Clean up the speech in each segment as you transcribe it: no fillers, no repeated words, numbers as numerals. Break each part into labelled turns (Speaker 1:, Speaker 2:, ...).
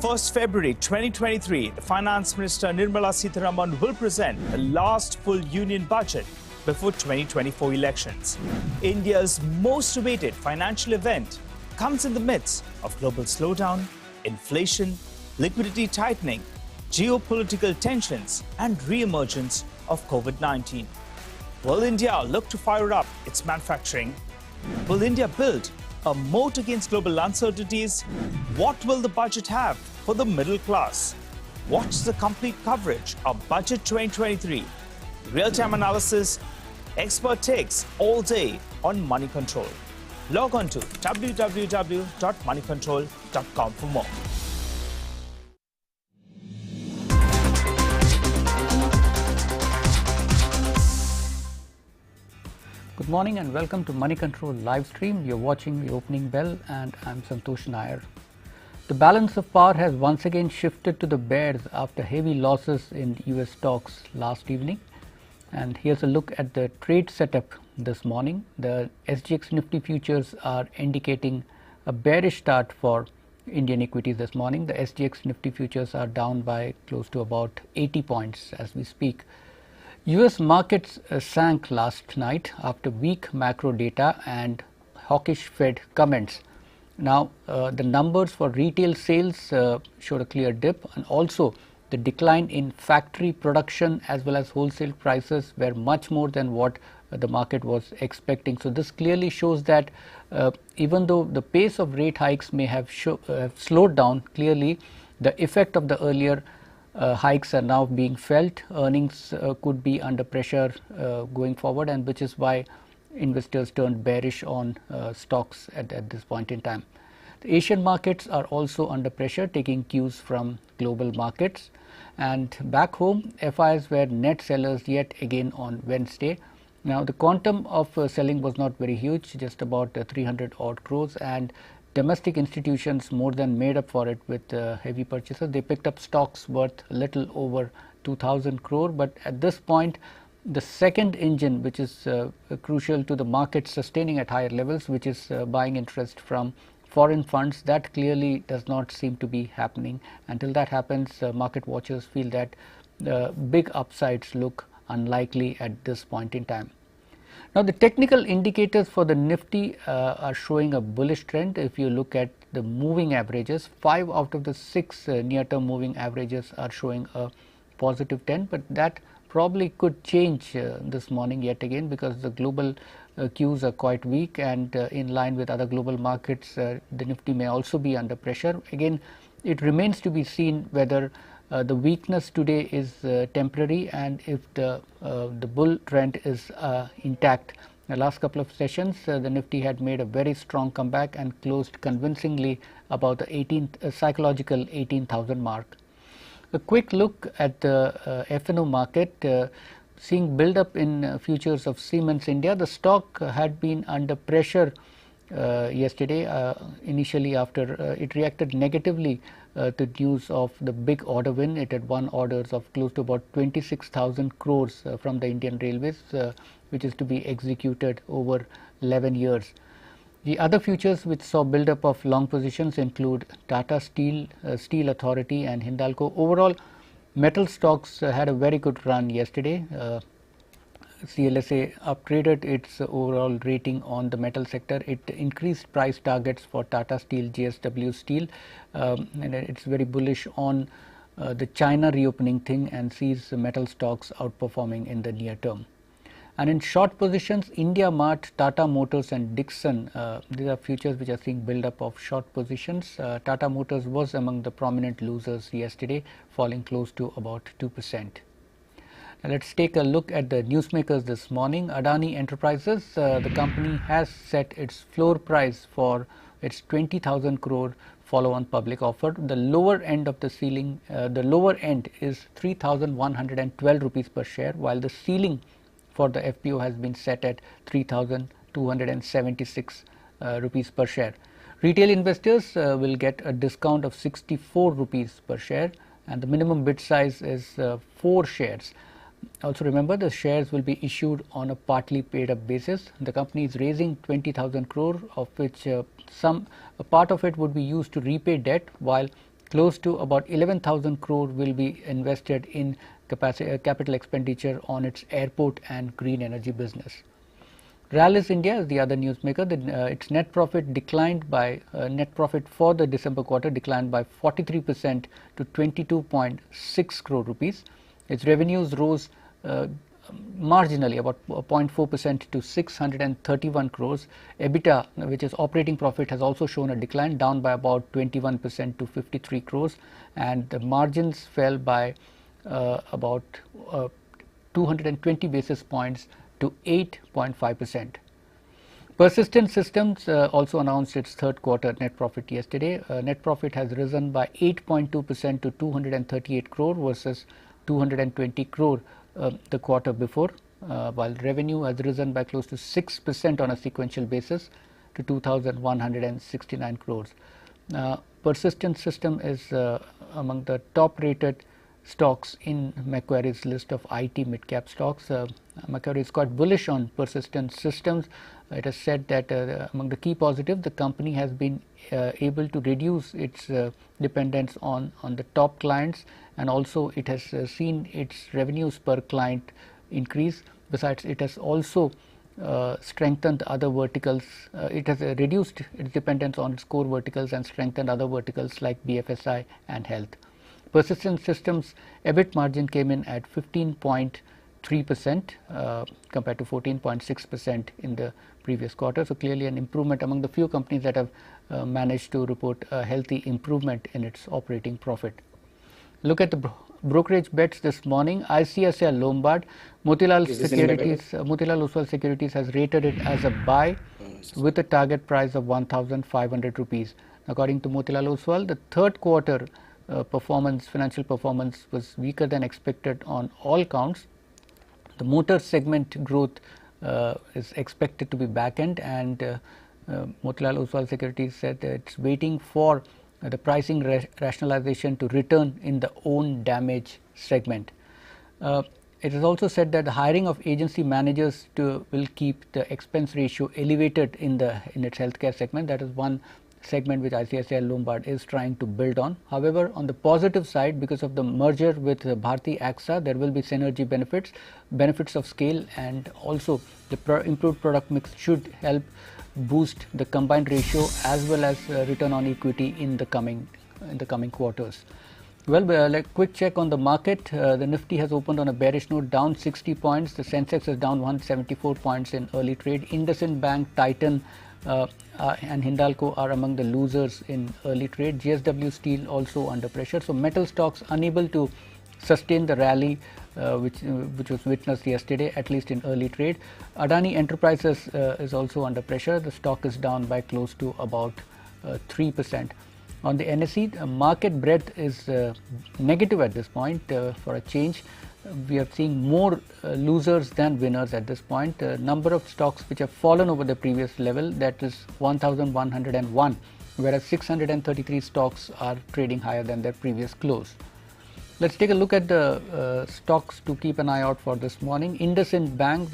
Speaker 1: 1st February 2023, the Finance Minister Nirmala Sitharaman will present the last full union budget before 2024 elections. India's most awaited financial event comes in the midst of global slowdown, inflation, liquidity tightening, geopolitical tensions, and re-emergence of COVID-19. Will India look to fire up its manufacturing? Will India build a moat against global uncertainties? What will the budget have for the middle class? Watch the complete coverage of Budget 2023. Real-time analysis, expert takes all day on Moneycontrol. Log on to www.moneycontrol.com for more.
Speaker 2: Good morning and welcome to Moneycontrol live stream. You're watching the opening bell and I'm Santosh Nair. The balance of power has once again shifted to the bears after heavy losses in US stocks last evening. And here's a look at the trade setup this morning. The SGX Nifty futures are indicating a bearish start for Indian equities this morning. The SGX Nifty futures are down by close to about 80 points as we speak. US markets sank last night after weak macro data and hawkish Fed comments. Now, the numbers for retail sales showed a clear dip, and also the decline in factory production as well as wholesale prices were much more than what the market was expecting. So, this clearly shows that even though the pace of rate hikes may have slowed down, clearly the effect of the earlier hikes are now being felt. Earnings could be under pressure going forward, and which is why investors turned bearish on stocks at this point in time. The Asian markets are also under pressure, taking cues from global markets. And back home, FIs were net sellers yet again on Wednesday. Now, the quantum of selling was not very huge, just about 300 odd crores, and domestic institutions more than made up for it with heavy purchases. They picked up stocks worth a little over 2,000 crore, but at this point the second engine, which is crucial to the market sustaining at higher levels, which is buying interest from foreign funds, that clearly does not seem to be happening. Until that happens, market watchers feel that big upsides look unlikely at this point in time. Now, the technical indicators for the Nifty are showing a bullish trend. If you look at the moving averages, 5 out of the 6 near-term moving averages are showing a positive trend, but that probably could change this morning yet again, because the global cues are quite weak, and in line with other global markets, the Nifty may also be under pressure. Again, it remains to be seen whether the weakness today is temporary, and if the bull trend is intact. The last couple of sessions, the Nifty had made a very strong comeback and closed convincingly about the psychological 18,000 mark. A quick look at the F&O market, seeing build up in futures of Siemens India. The stock had been under pressure yesterday, initially after it reacted negatively to news of the big order win. It had won orders of close to about 26,000 crores from the Indian Railways, which is to be executed over 11 years. The other futures which saw build up of long positions include Tata Steel, Steel Authority and Hindalco. Overall, metal stocks had a very good run yesterday. CLSA upgraded its overall rating on the metal sector. It increased price targets for Tata Steel, JSW Steel, and it's very bullish on the China reopening thing, and sees metal stocks outperforming in the near term. And in short positions, India Mart, Tata Motors and Dixon, these are futures which are seeing build up of short positions. Tata Motors was among the prominent losers yesterday, falling close to about 2%. Now, let's take a look at the newsmakers this morning. Adani Enterprises, the company has set its floor price for its 20,000 crore follow-on public offer. The lower end of the ceiling, the lower end is 3,112 rupees per share, while the ceiling for the FPO has been set at 3,276 rupees per share. Retail investors will get a discount of 64 rupees per share, and the minimum bid size is 4 shares. Also remember, the shares will be issued on a partly paid up basis. The company is raising 20,000 crore, of which a part of it would be used to repay debt, while Close to about 11,000 crore will be invested in capital expenditure on its airport and green energy business. Rallis India is the other newsmaker. Its net profit declined by net profit for the December quarter declined by 43% to 22.6 crore rupees. Its revenues rose marginally about 0.4% to 631 crores. EBITDA, which is operating profit, has also shown a decline, down by about 21% to 53 crores, and the margins fell by about 220 basis points to 8.5%. Persistent Systems also announced its third quarter net profit yesterday. Net profit has risen by 8.2% to 238 crore versus 220 crore the quarter before, while revenue has risen by close to 6% on a sequential basis to 2,169 crores. Persistent System is among the top rated stocks in Macquarie's list of IT mid-cap stocks. Macquarie is quite bullish on Persistent Systems. It has said that among the key positives, the company has been able to reduce its dependence on the top clients, and also it has seen its revenues per client increase. Besides, it has also strengthened other verticals. It has reduced its dependence on its core verticals and strengthened other verticals like BFSI and health. Persistent Systems EBIT margin came in at 15.3% compared to 14.6% in the previous quarter. So clearly an improvement among the few companies that have managed to report a healthy improvement in its operating profit. Look at the brokerage bets this morning. ICICI Lombard, Motilal Oswal Securities has rated it as a buy with a target price of 1,500 rupees. According to Motilal Oswal, the third quarter financial performance was weaker than expected on all counts. The motor segment growth is expected to be back-end, and Motilal Oswal Securities said that it's waiting for the pricing rationalization to return in the own damage segment. It is also said that the hiring of agency managers will keep the expense ratio elevated in its healthcare segment. That is one segment which ICICI Lombard is trying to build on. However, on the positive side, because of the merger with Bharti AXA, there will be synergy benefits of scale, and also the improved product mix should help boost the combined ratio as well as return on equity in the coming quarters. Well, like quick check on the market. The Nifty has opened on a bearish note, down 60 points. The sensex is down 174 points in early trade. IndusInd Bank, Titan and Hindalco are among the losers in early trade. JSW Steel also under pressure. So metal stocks unable to sustain the rally which was witnessed yesterday, at least in early trade. Adani Enterprises is also under pressure. The stock is down by close to about 3%. On the NSE, market breadth is negative at this point. For a change, we are seeing more losers than winners at this point. Number of stocks which have fallen over the previous level, that is 1,101, whereas 633 stocks are trading higher than their previous close. Let's take a look at the stocks to keep an eye out for this morning. IndusInd Bank,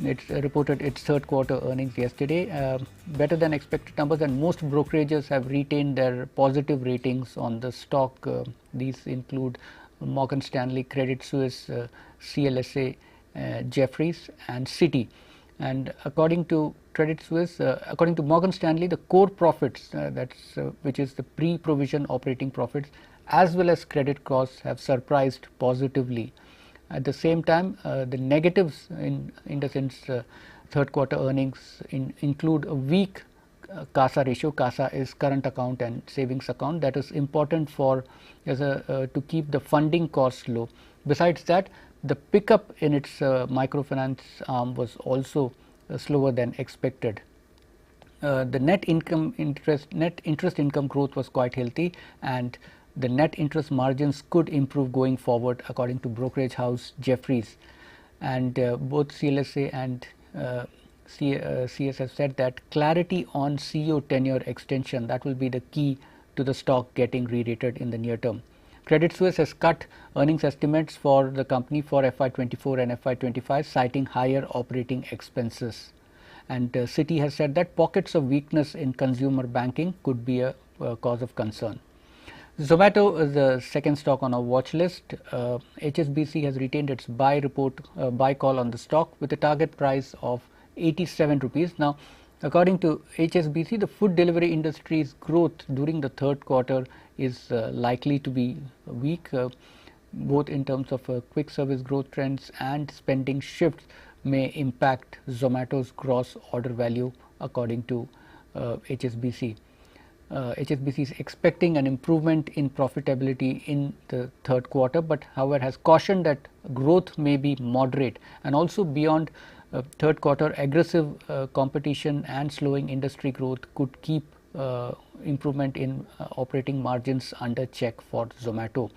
Speaker 2: it reported its third quarter earnings yesterday. Better than expected numbers, and most brokerages have retained their positive ratings on the stock. These include Morgan Stanley, Credit Suisse, CLSA, Jefferies and Citi. And according to Credit Suisse, according to Morgan Stanley, the core profits, which is the pre-provision operating profits, as well as credit costs, have surprised positively. At the same time, the negatives in IndusInd's third quarter earnings include a weak CASA ratio. CASA is current account and savings account. That is important to keep the funding costs low. Besides that, the pickup in its microfinance arm was also slower than expected. The net interest income growth was quite healthy, and the net interest margins could improve going forward, according to brokerage house Jefferies. And both CLSA and CS have said that clarity on CEO tenure extension, that will be the key to the stock getting re-rated in the near term. Credit Suisse has cut earnings estimates for the company for FY24 and FY25, citing higher operating expenses. And Citi has said that pockets of weakness in consumer banking could be a cause of concern. Zomato is the second stock on our watch list. HSBC has retained its buy call on the stock with a target price of 87 rupees. Now, according to HSBC, the food delivery industry's growth during the third quarter is likely to be weak, both in terms of quick service growth trends and spending shifts may impact Zomato's gross order value, according to HSBC. HSBC is expecting an improvement in profitability in the third quarter, but however has cautioned that growth may be moderate, and also beyond third quarter aggressive competition and slowing industry growth could keep improvement in operating margins under check for Zomato.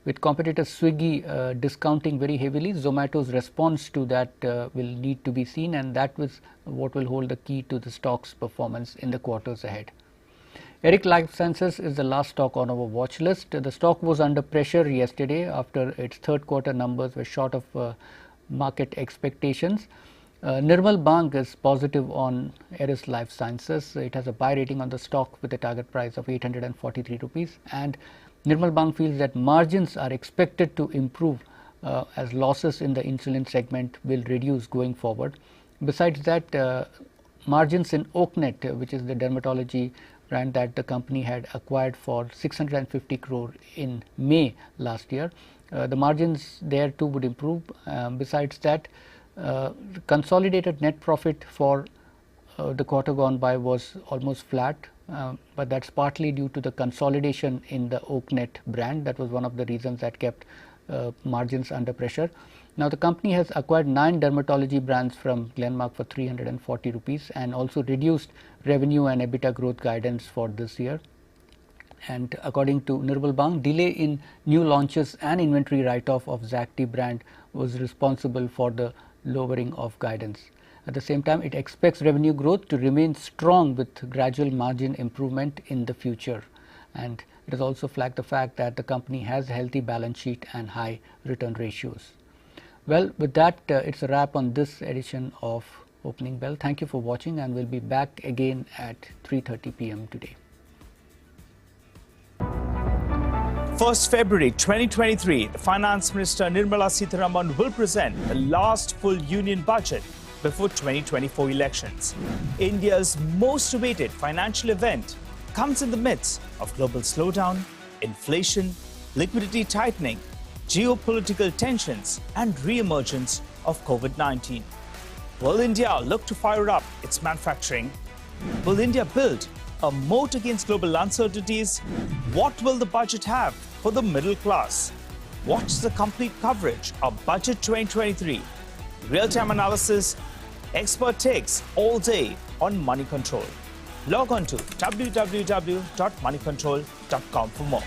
Speaker 2: With competitor Swiggy discounting very heavily, Zomato's response to that will need to be seen, and that was what will hold the key to the stock's performance in the quarters ahead. Eris Lifesciences is the last stock on our watch list. The stock was under pressure yesterday after its third quarter numbers were short of market expectations. Nirmal Bang is positive on Eris Lifesciences. It has a buy rating on the stock with a target price of 843 rupees, and Nirmal Bang feels that margins are expected to improve as losses in the insulin segment will reduce going forward. Besides that, margins in Oaknet, which is the dermatology brand that the company had acquired for 650 crore in May last year, the margins there too would improve. Besides that, consolidated net profit for the quarter gone by was almost flat, but that's partly due to the consolidation in the Oaknet brand. That was one of the reasons that kept margins under pressure. Now, the company has acquired 9 dermatology brands from Glenmark for 340 rupees and also reduced revenue and EBITDA growth guidance for this year. And according to Nirmal Bang, delay in new launches and inventory write-off of Zacti brand was responsible for the lowering of guidance. At the same time, it expects revenue growth to remain strong with gradual margin improvement in the future. And it has also flagged the fact that the company has a healthy balance sheet and high return ratios. Well, with that, it's a wrap on this edition of Opening Bell. Thank you for watching, and we'll be back again at 3:30 p.m. today.
Speaker 1: 1st February 2023, the Finance Minister Nirmala Sitharaman will present the last full union budget before 2024 elections. India's most awaited financial event comes in the midst of global slowdown, inflation, liquidity tightening, geopolitical tensions, and re-emergence of COVID-19. Will India look to fire up its manufacturing? Will India build a moat against global uncertainties? What will the budget have for the middle class? Watch the complete coverage of Budget 2023. Real-time analysis, expert takes all day on Moneycontrol. Log on to www.moneycontrol.com for more.